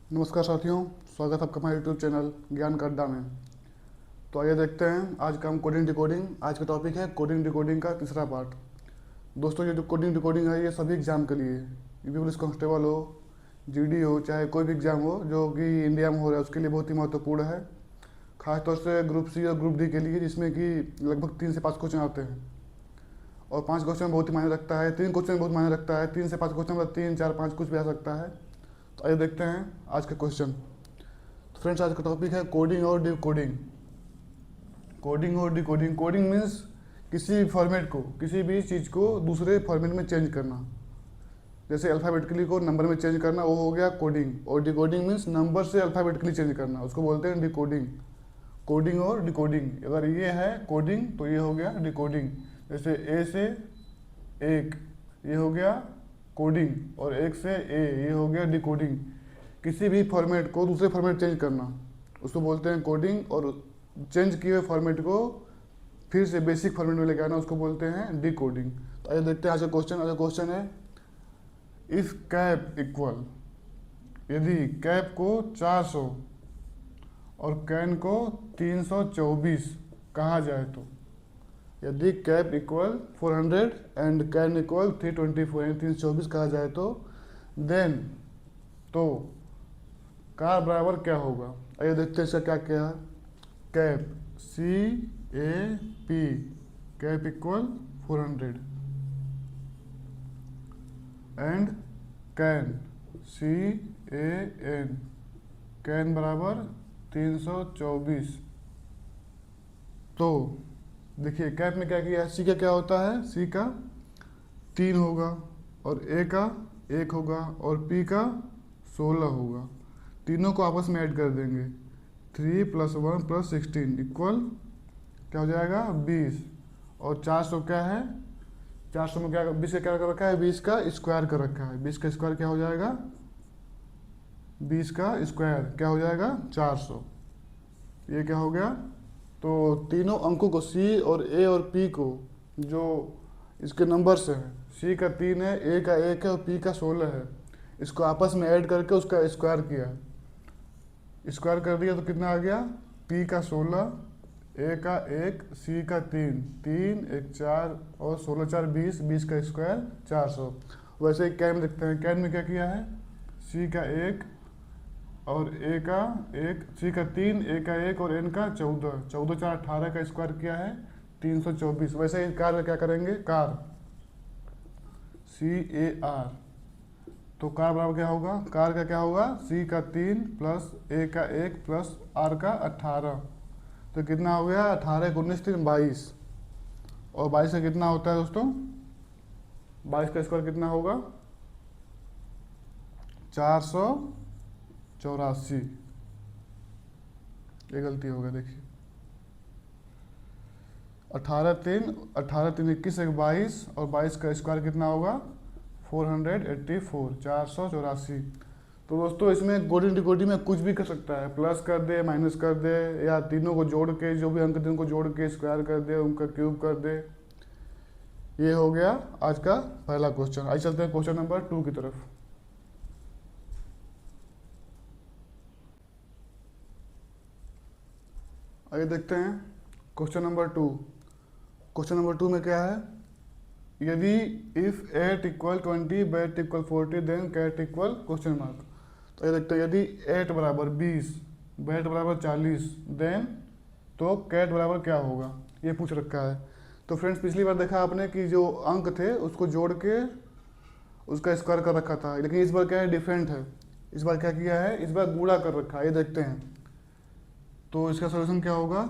नमस्कार साथियों, स्वागत है आपका हमारे यूट्यूब चैनल ज्ञान का अड्डा में। तो आइए देखते हैं आज का हम कोडिंग डिकोडिंग। आज का टॉपिक है कोडिंग डिकोडिंग का तीसरा पार्ट। दोस्तों, ये जो कोडिंग डिकोडिंग है ये सभी एग्जाम के लिए है। यूपी पुलिस कांस्टेबल हो, जीडी हो, चाहे कोई भी एग्जाम हो जो कि इंडिया में हो रहा है उसके लिए बहुत ही महत्वपूर्ण है। खासतौर से ग्रुप सी और ग्रुप डी के लिए, जिसमें कि लगभग 3 से 5 क्वेश्चन आते हैं और 5 क्वेश्चन बहुत ही मायने रखता है। 3 क्वेश्चन बहुत मायने रखता है। 3 से 5 क्वेश्चन मतलब 3, 4, 5 कुछ भी आ सकता है। तो आइए देखते हैं आज का क्वेश्चन। तो फ्रेंड्स, आज का टॉपिक है कोडिंग और डिकोडिंग। कोडिंग और डिकोडिंग। कोडिंग मीन्स किसी फॉर्मेट को, किसी भी चीज़ को दूसरे फॉर्मेट में चेंज करना। जैसे अल्फ़ाबेटिकली को नंबर में चेंज करना, वो हो गया कोडिंग। और डिकोडिंग मीन्स नंबर से अल्फ़ाबेटिकली चेंज करना, उसको बोलते हैं डिकोडिंग। कोडिंग और डिकोडिंग, अगर ये है कोडिंग तो ये हो गया डिकोडिंग। जैसे ए से एक, ये हो गया कोडिंग, और एक से ए, ये हो गया डिकोडिंग। किसी भी फॉर्मेट को दूसरे फॉर्मेट चेंज करना, उसको बोलते हैं कोडिंग। और चेंज किए हुए फॉर्मेट को फिर से बेसिक फॉर्मेट में लेके आना, उसको बोलते हैं डिकोडिंग। तो आइए देखते हैं आज का क्वेश्चन। आज का क्वेश्चन है इफ कैप इक्वल, यदि कैप को 400 और कैन को 324 कहा जाए तो, यदि cap equal 400 and can equal 324 यानी 324 कहा जाए तो देन, तो कार बराबर क्या होगा। आइए देखते हैं इसका क्या क्या है। Cap CAP, cap equal 400 and can CAN, can बराबर 324। तो देखिए कैप में क्या किया है, सी का क्या होता है, सी का 3 होगा और ए का 1 होगा और पी का 16 होगा। तीनों को आपस में ऐड कर देंगे। 3 + 1 + 16 इक्वल क्या हो जाएगा 20। और 400 क्या है, 400 में क्या 20 का क्या कर रखा है, 20 का स्क्वायर कर रखा है। 20 का स्क्वायर क्या हो जाएगा, 20 का स्क्वायर क्या हो जाएगा 400। ये क्या हो गया, तो तीनों अंकों को सी और ए और पी को, जो इसके नंबर से है, सी का 3 है, ए का 1 है और पी का 16 है, इसको आपस में ऐड करके उसका स्क्वायर किया। स्क्वायर कर दिया तो कितना आ गया, पी का 16, ए का 1, सी का 3, 3 1 4 और 16 4 20, 20 का स्क्वायर 400। वैसे ही कैन में देखते हैं, कैन में क्या किया है, सी का 1 और ए का 1, सी का 3, ए का 1 और एन का 14, 14 4 18 का स्क्वायर किया है 324। वैसे ही कार में क्या करेंगे, कार CAR, तो कार बराबर क्या होगा, कार का क्या होगा, सी का 3 प्लस ए का 1 प्लस आर का 18। तो कितना हो गया, 18 19 3 22। और 22 का कितना होता है दोस्तों, 22 का स्क्वायर कितना होगा 484। ये गलती हो गई, देखिए 18 3 21 1 22 और 22 का स्क्वायर कितना होगा 484, 484। तो दोस्तों इसमें कोडिंग डिकोडिंग में कुछ भी कर सकता है, प्लस कर दे, माइनस कर दे, या तीनों को जोड़ के, जो भी अंक थे उनको जोड़ के स्क्वायर कर दे, उनका क्यूब कर दे। ये हो गया आज का पहला क्वेश्चन। आइए चलते हैं क्वेश्चन नंबर 2 की तरफ। आइए देखते हैं क्वेश्चन नंबर 2। क्वेश्चन नंबर 2 में क्या है, यदि if 8 = 20 bat = 40 then cat equal question mark. तो ये देखते हैं, यदि 8 बराबर 20, बैट बराबर 40, देन तो कैट बराबर क्या होगा, ये पूछ रखा है। तो फ्रेंड्स पिछली बार देखा आपने कि जो अंक थे उसको जोड़ के उसका स्क्वायर कर रखा था, लेकिन इस बार क्या है, डिफरेंट है। इस बार क्या किया है, इस बार गुणा कर रखा है। ये देखते हैं, तो इसका सोल्यूशन क्या होगा,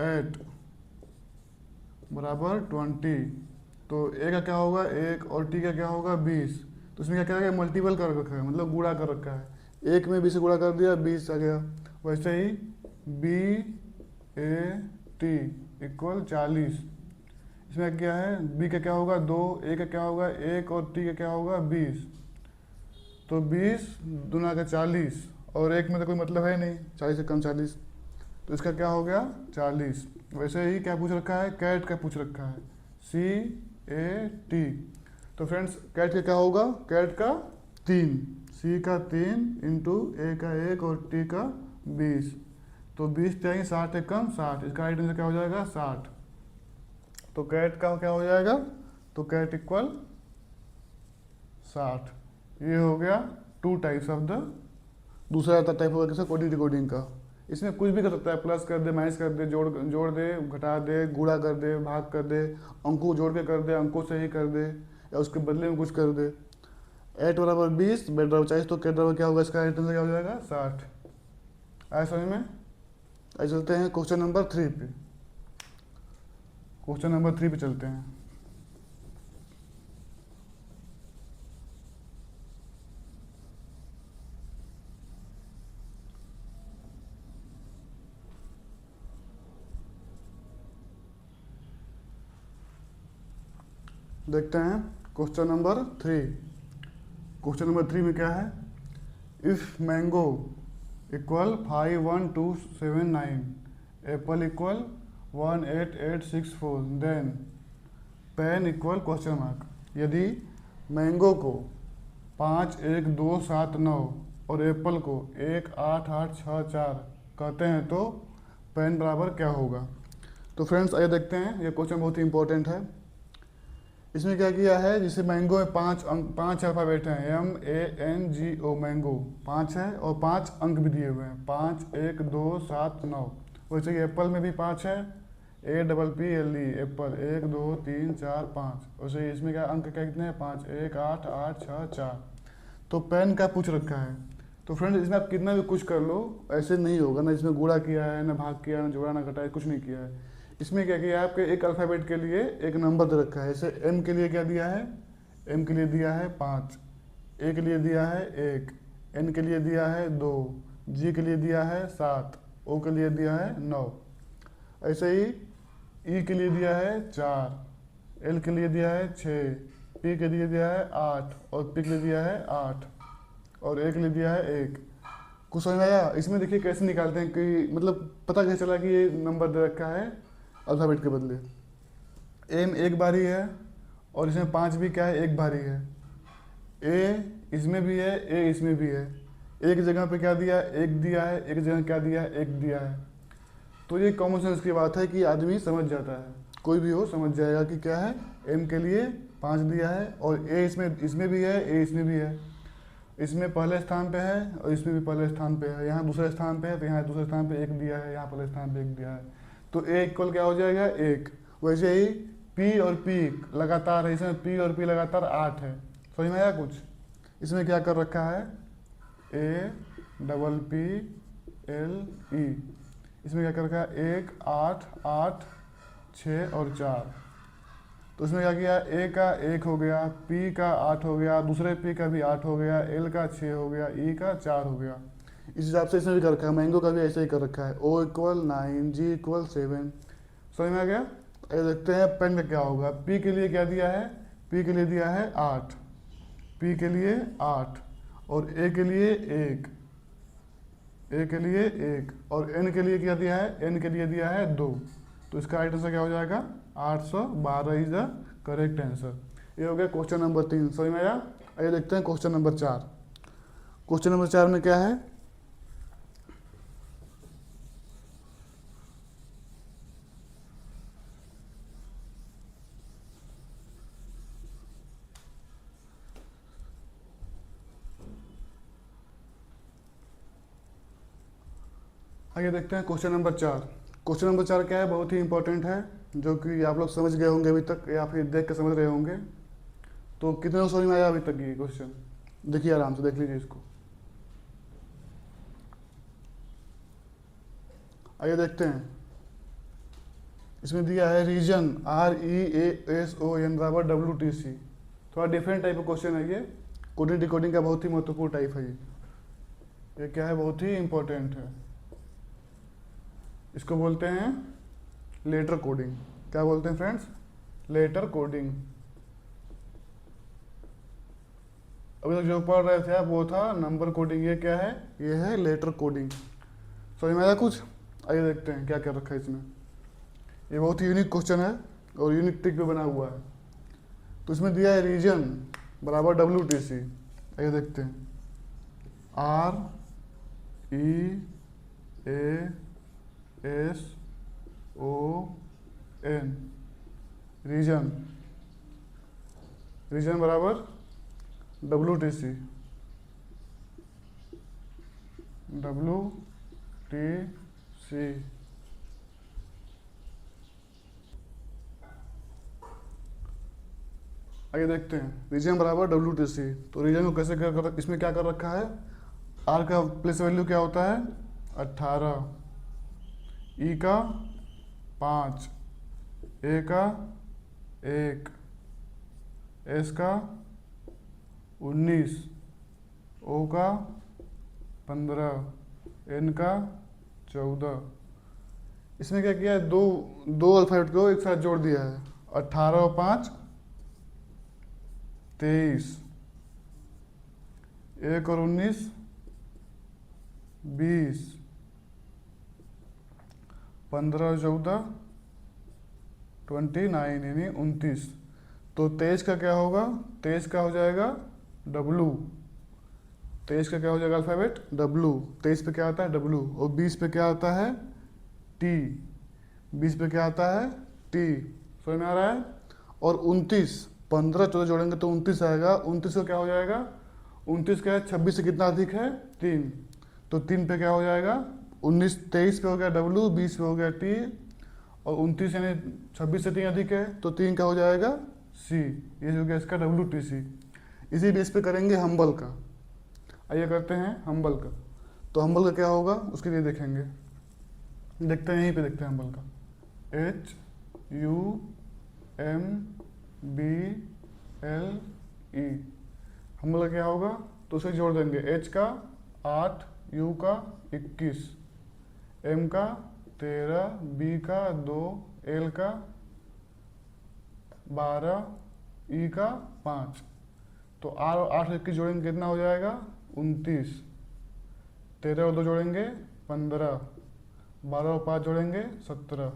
8 बराबर 20, तो ए का क्या होगा 1 और टी का क्या होगा 20। तो इसमें क्या करेगा, मल्टीपल कर रखा है, मतलब गुणा कर रखा है। 1 में 20 से गुणा कर दिया, 20 आ गया। वैसे ही BAT = 40, इसमें क्या है, बी का क्या होगा 2, ए का क्या होगा 1 और टी का क्या होगा 20। तो 20 दूना का 40, और 1 में तो कोई मतलब है नहीं, 40 से कम 40, तो इसका क्या हो गया 40। वैसे ही क्या पूछ रखा है, कैट का पूछ रखा है, CAT। तो फ्रेंड्स कैट का क्या होगा, कैट का 3, सी का 3 इंटू ए का 1 और टी का 20। तो 20 त्यागी 60 कम 60, इसका राइट आंसर क्या हो जाएगा 60। तो कैट का क्या हो जाएगा, तो कैट इक्वल 60। ये हो गया 2 टाइप्स ऑफ द, दूसरा टाइप होगा कैसे कोडिंग डिकोडिंग का। इसमें कुछ भी कर सकता है, प्लस कर दे, माइनस कर दे, जोड़ दे, घटा दे, गुणा कर दे, भाग कर दे, अंकों जोड़ के कर दे, अंकों से ही कर दे, या उसके बदले में कुछ कर दे। 8 बराबर 20, बेट बराबर 40, तो कैट बराबर क्या होगा, इसका राइट आंसर क्या हो जाएगा 60। आया समझ में। आइए चलते हैं क्वेश्चन नंबर 3 पे। क्वेश्चन नंबर 3 पे चलते हैं। देखते हैं क्वेश्चन नंबर 3। क्वेश्चन नंबर 3 में क्या है, if mango equal 51279, apple equal 18864, then pen equal question mark. यदि मैंगो को 51279 और एप्पल को 18864 कहते हैं तो पेन बराबर क्या होगा। तो फ्रेंड्स आइए देखते हैं, ये क्वेश्चन बहुत ही इंपॉर्टेंट है। इसमें क्या किया है, जैसे मैंगो में 5 अल्फ़ाबेट हैं, MANGO, मैंगो 5 है और 5 अंक भी दिए हुए हैं, 5 1 2 7 9। वैसे कि एप्पल में भी 5 है, APPLE, एप्पल 1 2 3 4 5। वैसे इसमें क्या अंक क्या कितने हैं, 5 1 8 8 6 4। तो पेन का पूछ रखा है। तो फ्रेंड्स इसमें आप कितना भी कुछ कर लो ऐसे नहीं होगा, ना इसमें गुणा किया है, ना भाग किया है, ना जोड़ा, ना घटाया, कुछ नहीं किया है। इसमें क्या किया है, आपके एक अल्फ़ाबेट के लिए एक नंबर दे रखा है। जैसे एम के लिए क्या दिया है, एम के लिए दिया है 5, ए के लिए दिया है 1, एन के लिए दिया है 2, जी के लिए दिया है 7, ओ के लिए दिया है 9। ऐसे ही ई के लिए दिया है 4, एल के लिए दिया है 6, पी के लिए दिया है 8 और पी के लिए दिया है 8 और ए के लिए दिया है 1। कुछ समझ में आया। इसमें देखिए कैसे निकालते हैं कि मतलब पता कैसे चला कि ये नंबर दे रखा है अल्फ़ाबेट के बदले। एम एक बारी है और इसमें 5 भी क्या है, एक बारी है। ए इसमें भी है, ए इसमें भी है। एक जगह पे क्या दिया है, एक दिया है, एक जगह क्या दिया है, एक दिया है। तो ये कॉमन सेंस की बात है कि आदमी समझ जाता है, कोई भी हो समझ जाएगा कि क्या है, एम के लिए 5 दिया है और ए इसमें भी है, ए इसमें भी है। इसमें पहले स्थान पे है और इसमें भी पहले स्थान पे है। यहाँ दूसरे स्थान पे है तो यहाँ दूसरे स्थान पे 1 दिया है, यहाँ पहले स्थान पे 1 दिया है। तो ए इक्वल क्या हो जाएगा 1। वैसे ही पी और पी लगातार है, इसमें पी और पी लगातार 8 है। समझ में आया कुछ। इसमें क्या कर रखा है, APPLE, इसमें क्या कर रखा है 1 8 8 6 और 4। तो इसमें क्या किया, ए का 1 हो गया, पी का 8 हो गया, दूसरे पी का भी 8 हो गया, एल का 6 हो गया, ई का 4 हो गया। इस हिसाब से इसमें भी कर रखा है, मैंगो का भी ऐसे ही कर रखा है। O equal 9, G equal 7। समझ में आ गया। ये देखते हैं पेन का क्या होगा। पी के लिए क्या दिया है, पी के लिए दिया है 8, पी के लिए 8 और ए के लिए 1, ए के लिए 1 और एन के लिए क्या दिया है, एन के लिए दिया है 2। तो इसका राइट आंसर क्या हो जाएगा 812 इज द करेक्ट आंसर। ये हो गया क्वेश्चन नंबर 3। समझ में आया। आइए देखते हैं क्वेश्चन नंबर 4। क्वेश्चन नंबर 4 में क्या है, आइए देखते हैं क्वेश्चन नंबर 4। क्वेश्चन नंबर 4 क्या है, बहुत ही इंपॉर्टेंट है, जो कि आप लोग समझ गए होंगे अभी तक या फिर देख के समझ रहे होंगे। तो कितने को समझ में आया अभी तक ये क्वेश्चन, देखिए आराम से देख लीजिए इसको। आइए देखते हैं। इसमें दिया है रीजन REASON बराबर WTC। थोड़ा डिफरेंट टाइप का क्वेश्चन है ये, कोडिंग डिकोडिंग का बहुत ही महत्वपूर्ण टाइप है ये क्या है, बहुत ही इंपॉर्टेंट है। इसको बोलते हैं लेटर कोडिंग। क्या बोलते हैं फ्रेंड्स, लेटर कोडिंग। अभी तक जो पढ़ रहे थे आप वो था नंबर कोडिंग, ये क्या है, ये है लेटर कोडिंग। समझ में आया कुछ। आइए देखते हैं क्या क्या रखा है इसमें। ये बहुत ही यूनिक क्वेश्चन है और यूनिक ट्रिक पे बना हुआ है। तो इसमें दिया है रीजन बराबर WTC। आइए देखते हैं। REASON, रीजन, रीजन बराबर WTC, WTC। आइए देखते हैं, रीजन बराबर WTC। तो रीजन को कैसे इसमें क्या कर रखा है, R का प्लेस वैल्यू क्या होता है 18, E का 5, A का 1, S का 19, O का 15, N का 14। इसमें क्या किया है, दो अल्फाबेट को एक साथ जोड़ दिया है, 18 और 5 23, 1 और 19 20, 15 और 14 29 यानी 29। तो 23 का क्या होगा, 23 का हो जाएगा W, 23 का क्या हो जाएगा अल्फ़ाबेट W, 23 पे क्या आता है W, और 20 पे क्या आता है T, 20 पे क्या आता है T, समझ में आ रहा है। और 29, 15 14 जोड़ेंगे तो 29 आएगा, 29 का क्या हो जाएगा, 29 क्या है 26 से कितना अधिक है 3, तो 3 पे क्या हो जाएगा 19, 23 पे हो गया W, 20 पे हो गया T, और 29 यानी 26 से 3 अधिक है तो 3 का हो जाएगा C, ये हो गया इसका WTC। इसी बेस पे करेंगे हम्बल का। आइए करते हैं हम्बल का। तो हम्बल का क्या होगा उसके लिए देखेंगे, देखते हैं, यहीं पे देखते हैं हम्बल का। HUMBLE, हम्बल का क्या होगा, तो उसे जोड़ देंगे, H का 8, U का 21, M का 13, B का 2, L का 12, E का 5। तो R और 8 21 जोड़ेंगे कितना हो जाएगा 29, 13 और 2 जोड़ेंगे 15, 12 और 5 जोड़ेंगे 17।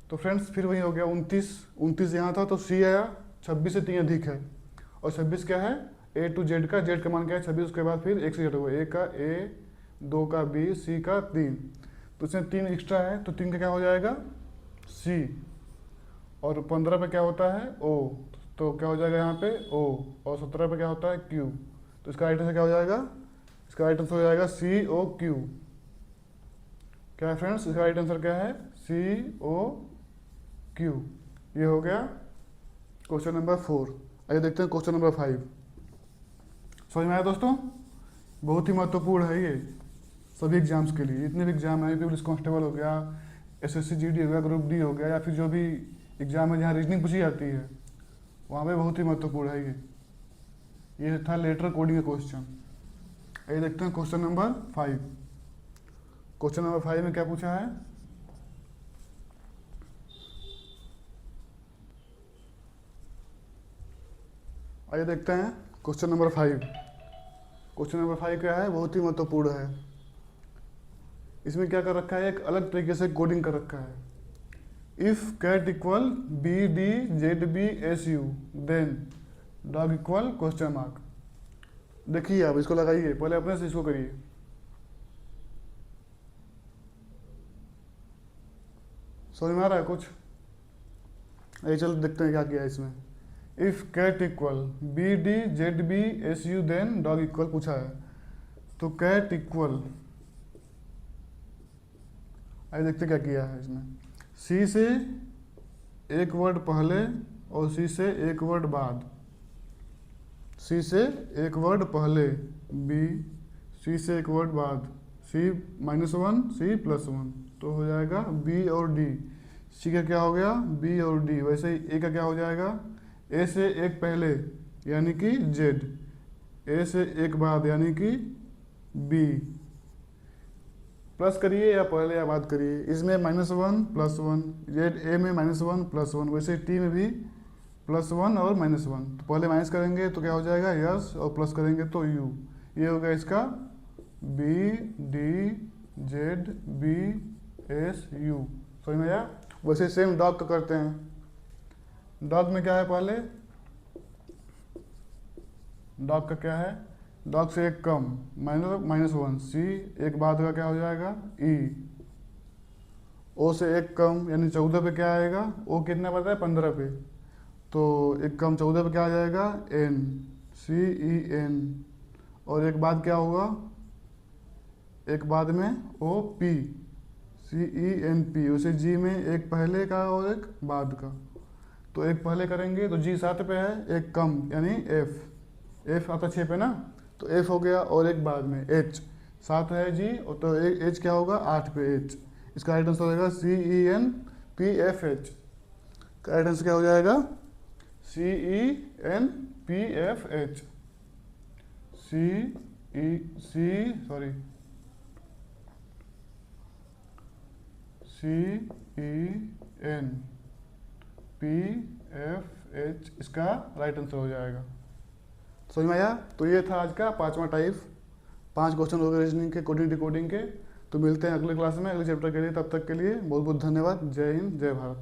तो फ्रेंड्स फिर वही हो गया 29 यहाँ था तो C आया, 26 से 3 अधिक है, और 26 क्या है A to Z का, Z का मान क्या है 26, उसके बाद फिर 1 से Z होगा, A का A, 2 का B, C का 3, तो इसमें 3 एक्स्ट्रा है तो 3 का क्या हो जाएगा C, और 15 पे क्या होता है O, तो क्या हो जाएगा यहाँ पे O, और 17 पे क्या होता है Q, तो इसका राइट आंसर क्या हो जाएगा, इसका राइट आंसर हो जाएगा COQ। क्या है फ्रेंड्स, इसका राइट आंसर क्या है COQ। ये हो गया क्वेश्चन नंबर 4। आइए देखते हैं क्वेश्चन नंबर 5। समझ में आया दोस्तों, बहुत ही महत्वपूर्ण है ये सभी एग्जाम्स के लिए। जितने भी एग्जाम है, पुलिस कांस्टेबल हो गया, SSC GD हो गया, ग्रुप डी हो गया, या फिर जो भी एग्जाम है जहाँ रीजनिंग पूछी जाती है वहाँ पे बहुत ही महत्वपूर्ण है ये था लेटर कोडिंग का क्वेश्चन। ये देखते हैं क्वेश्चन नंबर 5। क्वेश्चन नंबर 5 में क्या पूछा है, आइए देखते हैं क्वेश्चन नंबर 5। क्वेश्चन नंबर 5 क्या है, बहुत ही महत्वपूर्ण है। इसमें क्या कर रखा है, एक अलग तरीके से कोडिंग कर रखा है। If cat equal BDZBSU then dog equal question mark. देखिए आप इसको लगाइए, पहले अपने से इसको करिए। समझ में आ रहा है कुछ, ये चलो देखते हैं क्या किया है इसमें। If cat equal BDZBSU then dog equal पूछा है, तो कैट इक्वल, आइए देखते क्या किया है इसमें। C से एक वर्ड पहले और C से एक वर्ड बाद, C से एक वर्ड पहले B, C से एक वर्ड बाद C -1 C +1, तो हो जाएगा B और D। C का क्या हो गया B और D, वैसे ही A का क्या हो जाएगा, A से एक पहले यानी कि Z, A से एक बाद यानी कि B। प्लस करिए या पहले या बाद करिए, इसमें -1 +1, जेड ए में -1 +1, वैसे टी में भी +1 और -1। तो पहले माइनस करेंगे तो क्या हो जाएगा यस, और प्लस करेंगे तो यू। ये हो गया इसका BDZBSU। समझ में आया। वैसे सेम डॉग का करते हैं। डॉग में क्या है, पहले डॉग का क्या है डॉग से एक कम -1। सी एक बाद का क्या हो जाएगा ई। ओ से एक कम यानी 14 पे क्या आएगा, ओ कितना पता है 15 पे, तो एक कम 14 पे क्या आ जाएगा एन, CEN। और एक बाद क्या होगा, एक बाद में ओ पी, CENP। उसे जी में एक पहले का और एक बाद का, तो एक पहले करेंगे तो जी 7 पे है, एक कम यानी एफ आता 6 पे ना, तो एफ हो गया, और एक बाद में एच 7 है जी, और तो एच क्या होगा 8 पे एच। इसका राइट आंसर हो जाएगा CENPFH। का राइट आंसर क्या हो जाएगा CENPFH। CENPFH इसका राइट आंसर हो जाएगा। समझ में आया? तो ये था आज का 5वां टाइप। 5 क्वेश्चन हो गए रीजनिंग के, कोडिंग डिकोडिंग के। तो मिलते हैं अगले क्लास में अगले चैप्टर के लिए। तब तक के लिए बहुत बहुत धन्यवाद। जय हिंद, जय भारत।